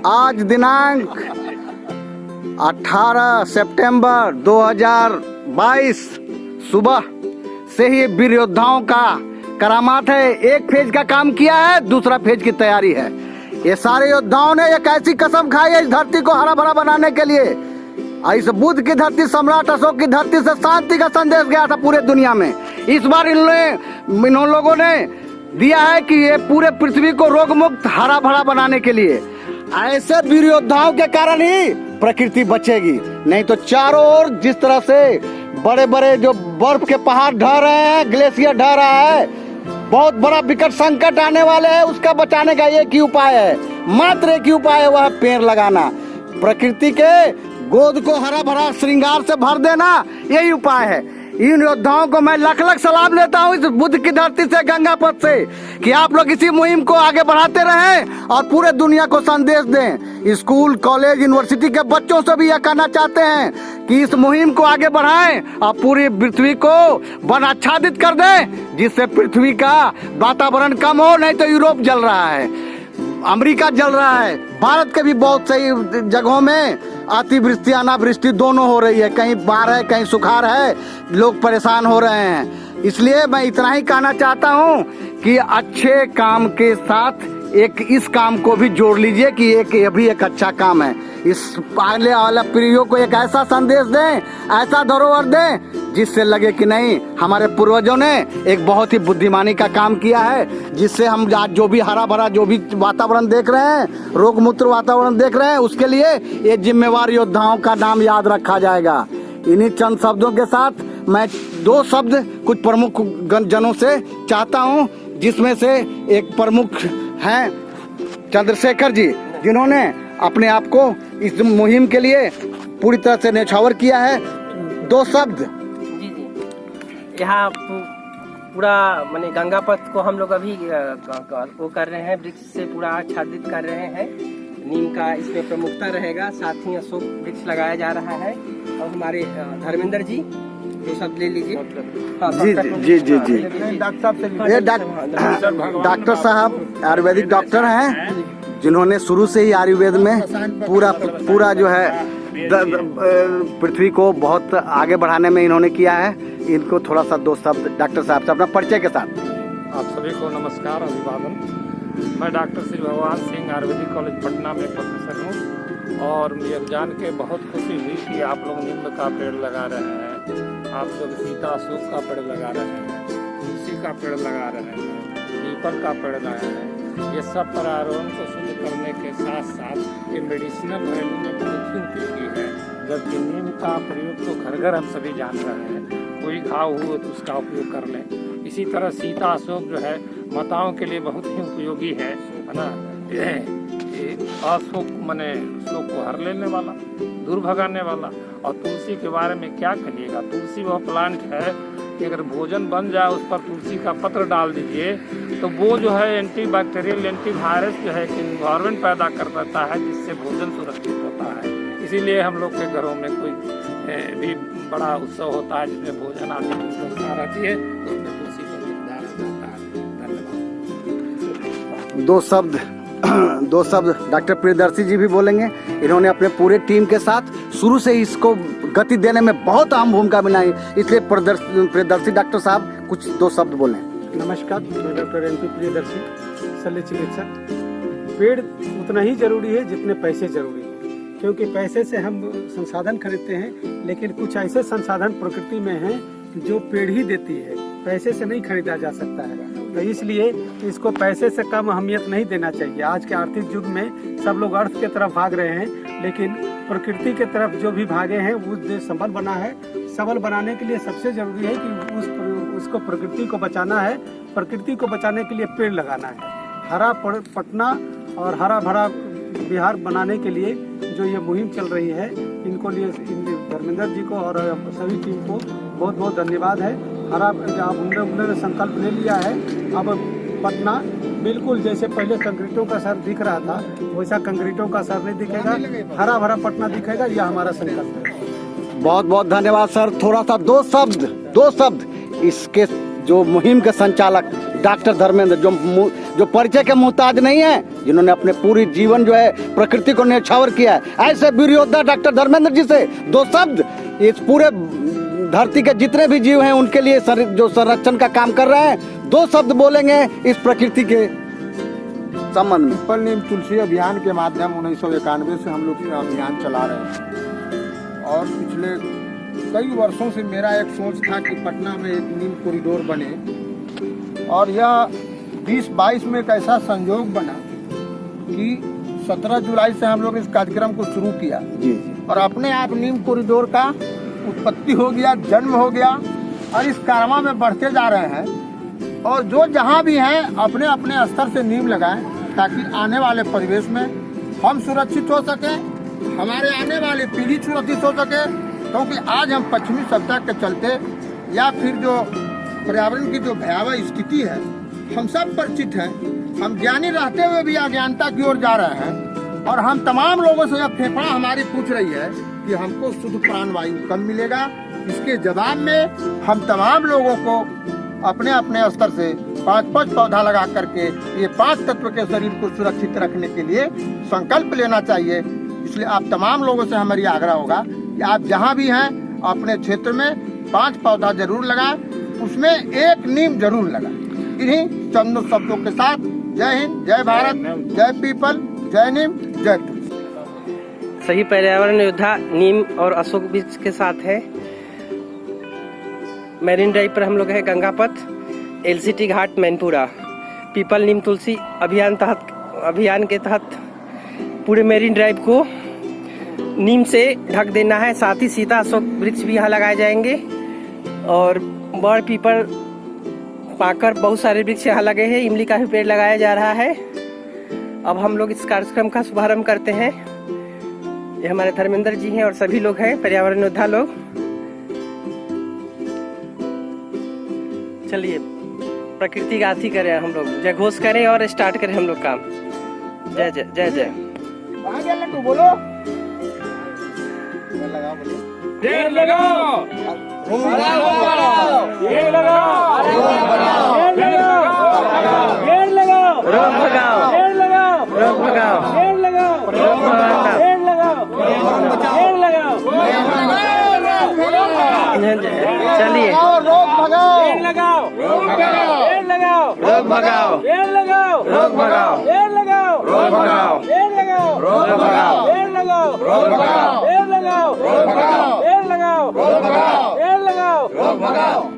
आज दिनांक 18 सितंबर 2022 सुबह से ही वीर योद्धाओं का करामात है। एक फेज का काम किया है, दूसरा फेज की तैयारी है। ये सारे योद्धाओं ने एक ऐसी कसम खाई है इस धरती को हरा भरा बनाने के लिए। इस बुद्ध की धरती, सम्राट अशोक की धरती से शांति का संदेश गया था पूरे दुनिया में। इस बार इन लोगों ने दिया है कि ये पूरे पृथ्वी को रोग मुक्त हरा भरा बनाने के लिए। ऐसे वीर योद्धाओं के कारण ही प्रकृति बचेगी, नहीं तो चारों ओर जिस तरह से बड़े बड़े जो बर्फ के पहाड़ ढह रहे हैं, ग्लेशियर ढह रहा है, बहुत बड़ा विकट संकट आने वाले है। उसका बचाने का एक ही उपाय है, मात्र एक ही उपाय है, वह पेड़ लगाना। प्रकृति के गोद को हरा भरा श्रृंगार से भर देना, यही उपाय है। इन योद्धाओं को मैं लाख लाख सलाम लेता हूँ इस बुद्ध की धरती से, गंगा पथ से, कि आप लोग इसी मुहिम को आगे बढ़ाते रहें और पूरे दुनिया को संदेश दें। स्कूल, कॉलेज, यूनिवर्सिटी के बच्चों से भी यह कहना चाहते हैं कि इस मुहिम को आगे बढ़ाएं और पूरी पृथ्वी को वन आच्छादित कर दें, जिससे पृथ्वी का वातावरण कम हो। नहीं तो यूरोप जल रहा है, अमेरिका जल रहा है, भारत के भी बहुत सही जगहों में अतिवृष्टि अनावृष्टि दोनों हो रही है। कहीं बाढ़ है, कहीं सुखाड़ है, लोग परेशान हो रहे हैं। इसलिए मैं इतना ही कहना चाहता हूँ कि अच्छे काम के साथ एक इस काम को भी जोड़ लीजिए कि ये भी एक अच्छा काम है। इस आने वाला पीढ़ियों को एक ऐसा संदेश दें, ऐसा धरोहर दें, जिससे लगे कि नहीं, हमारे पूर्वजों ने एक बहुत ही बुद्धिमानी का काम किया है, जिससे हम आज जो भी हरा भरा जो भी वातावरण देख रहे हैं, रोग मुक्त वातावरण देख रहे हैं, उसके लिए ये जिम्मेवार योद्धाओं का नाम याद रखा जाएगा। इन्हीं चंद शब्दों के साथ मैं दो शब्द कुछ प्रमुख जनों से चाहता हूँ, जिसमें से एक प्रमुख हैं चंद्रशेखर जी, जिन्होंने अपने आप को इस मुहिम के लिए पूरी तरह से न्यौछावर किया है। दो शब्द। जी जी, यहाँ पूरा माने गंगा पथ को हम लोग अभी वो कर रहे हैं, वृक्ष से पूरा आच्छादित कर रहे हैं। नीम का इसमें प्रमुखता रहेगा, साथ ही अशोक वृक्ष लगाया जा रहा है। और हमारे धर्मेंद्र जी जो सब ले लीजिए। जी जी जी जी, ये डॉक्टर साहब आयुर्वेदिक डॉक्टर हैं, जिन्होंने शुरू से ही आयुर्वेद में पूरा जो है पृथ्वी को बहुत आगे बढ़ाने में इन्होंने किया है। इनको थोड़ा सा दो शब्द डॉक्टर साहब से अपना परिचय के साथ। आप सभी को नमस्कार, अभिवादन। मैं डॉक्टर श्री भगवान सिंह आयुर्वेदिक कॉलेज पटना में प्रोफेसर हूँ और मुझे जान के बहुत खुशी हुई कि आप लोग नीम का पेड़ लगा रहे हैं, आप लोग सीता अशोक का पेड़ लगा रहे हैं, तुलसी का पेड़ लगा रहे हैं, पीपल का पेड़ लगा रहे हैं। ये सब पर्यावरण को शुद्ध करने के साथ साथ ये मेडिसिनल वैल्यू में बहुत ही उपयोगी है। जबकि नीम का प्रयोग तो घर घर हम सभी जान रहे हैं, कोई घाव हुए तो उसका उपयोग कर लें। इसी तरह सीता अशोक जो है माताओं के लिए बहुत ही उपयोगी है ना। अशोक माने शोक को हर लेने वाला, दूर भगाने वाला। और तुलसी के बारे में क्या कहिएगा, तुलसी वह प्लांट है कि अगर भोजन बन जाए उस पर तुलसी का पत्र डाल दीजिए तो वो जो है एंटी बैक्टीरियल, एंटी वायरस जो है कि इन्वायरमेंट पैदा कर देता है, जिससे भोजन सुरक्षित होता है। इसीलिए हम लोग के घरों में कोई भी बड़ा उत्सव होता है जिसमें भोजन आदि की व्यवस्था रहती है, उसमें तुलसी को डाला जाता है। धन्यवाद। दो शब्द डॉक्टर प्रियदर्शी जी भी बोलेंगे। इन्होंने अपने पूरे टीम के साथ शुरू से इसको गति देने में बहुत अहम भूमिका बनाई, इसलिए प्रियदर्शी डॉक्टर साहब कुछ दो शब्द बोलें। नमस्कार, मैं डॉक्टर एन पी प्रियदर्शी, शल्य चिकित्सक। पेड़ उतना ही जरूरी है जितने पैसे जरूरी है, क्योंकि पैसे से हम संसाधन खरीदते हैं, लेकिन कुछ ऐसे संसाधन प्रकृति में हैं जो पेड़ ही देती है, पैसे से नहीं खरीदा जा सकता है। तो इसलिए इसको पैसे से कम अहमियत नहीं देना चाहिए। आज के आर्थिक युग में सब लोग अर्थ की तरफ भाग रहे हैं, लेकिन प्रकृति के तरफ जो भी भागे हैं वो देश सबल बना है। सबल बनाने के लिए सबसे जरूरी है कि उसको प्रकृति को बचाना है। प्रकृति को बचाने के लिए पेड़ लगाना है। हरा पटना और हरा भरा बिहार बनाने के लिए जो ये मुहिम चल रही है, इनको लिए धर्मेंद्र जी को और सभी टीम को बहुत बहुत धन्यवाद है। हरा उन्होंने संकल्प ले लिया है। अब पटना बिल्कुल जैसे पहले कंक्रीटों का सर दिख रहा था, वैसा कंक्रीटों का सर नहीं दिखेगा, हरा भरा पटना दिखेगा। यह हमारा संकल्प है। बहुत बहुत धन्यवाद सर। थोड़ा सा दो शब्द इसके जो मुहिम के संचालक डॉक्टर धर्मेंद्र जो परिचय के मोहताज नहीं है, जिन्होंने अपने पूरी जीवन जो है प्रकृति को न्यौछावर किया है। ऐसे वीर योद्धा डॉक्टर धर्मेंद्र जी से दो शब्द इस पूरे धरती के जितने भी जीव हैं उनके लिए जो संरक्षण का काम कर रहे हैं, दो शब्द बोलेंगे इस प्रकृति के संबंध में। पीपल नीम तुलसी अभियान के माध्यम 1991 से हम लोग ये अभियान चला रहे हैं और पिछले कई वर्षों से मेरा एक सोच था कि पटना में एक नीम कॉरिडोर बने और यह 2022 में एक ऐसा संयोग बना कि 17 जुलाई से हम लोग इस कार्यक्रम को शुरू किया और अपने आप नीम कॉरिडोर का उत्पत्ति हो गया, जन्म हो गया और इस कारवा में बढ़ते जा रहे हैं। और जो जहाँ भी हैं अपने अपने स्तर से नीम लगाएं ताकि आने वाले परिवेश में हम सुरक्षित हो सकें, हमारे आने वाली पीढ़ी सुरक्षित हो सके। क्योंकि आज हम पश्चिमी सभ्यता के चलते या फिर जो पर्यावरण की जो भयावह स्थिति है, हम सब परिचित हैं। हम ज्ञानी रहते हुए भी अज्ञानता की ओर जा रहे हैं और हम तमाम लोगों से यह फेफड़ा हमारी पूछ रही है कि हमको शुद्ध प्राणवायु कब मिलेगा। इसके जवाब में हम तमाम लोगों को अपने अपने स्तर से 5-5 पौधा लगा करके ये 5 तत्व के शरीर को सुरक्षित रखने के लिए संकल्प लेना चाहिए। इसलिए आप तमाम लोगों से हमारी आग्रह होगा कि आप जहाँ भी हैं अपने क्षेत्र में 5 पौधा जरूर लगाएं, उसमें एक नीम जरूर लगाएं। इन्हीं चंद शब्दों के साथ जय हिंद, जय भारत, जय पीपल, जय नीम, जय तुलसी। सही पर्यावरण योद्धा नीम और अशोक वृक्ष के साथ है। मैरीन ड्राइव पर हम लोग हैं, गंगापथ, LCT घाट, मैनपुरा। पीपल नीम तुलसी अभियान के तहत पूरे मैरीन ड्राइव को नीम से ढक देना है। साथ ही सीता अशोक वृक्ष भी यहाँ लगाए जाएंगे और बड़, पीपल, पाकर बहुत सारे वृक्ष यहाँ लगे हैं। इमली का भी पेड़ लगाया जा रहा है। अब हम लोग इस कार्यक्रम का शुभारंभ करते हैं। ये हमारे धर्मेंद्र जी हैं और सभी लोग हैं पर्यावरण योद्धा लोग। चलिए प्रकृति का आरती करें, हम लोग जय घोष करें और स्टार्ट करें हम लोग काम। जय जय जय जय। बोलो पेड़ लगाओ, पेड़ लगाओ, पेड़ लगाओ, पेड़ लगाओ, रोग भगाओ, पेड़ लगाओ, रोग भगाओ, पेड़ लगाओ, रोग भगाओ, पेड़ लगाओ, पेड़ लगाओ, चलिए रोग भगाओ, पेड़ लगाओ, पेड़ लगाओ, रोग भगाओ, पेड़ लगाओ, रोग भगाओ, पेड़ लगाओ, रोग भगाओ, पेड़ लगाओ, रोग भगाओ, पेड़ लगाओ, रोग भगाओ, पेड़ लगाओ, रोग भगाओ, पेड़ लगाओ, रोग भगाओ, पेड़ लगाओ, रोग भगाओ।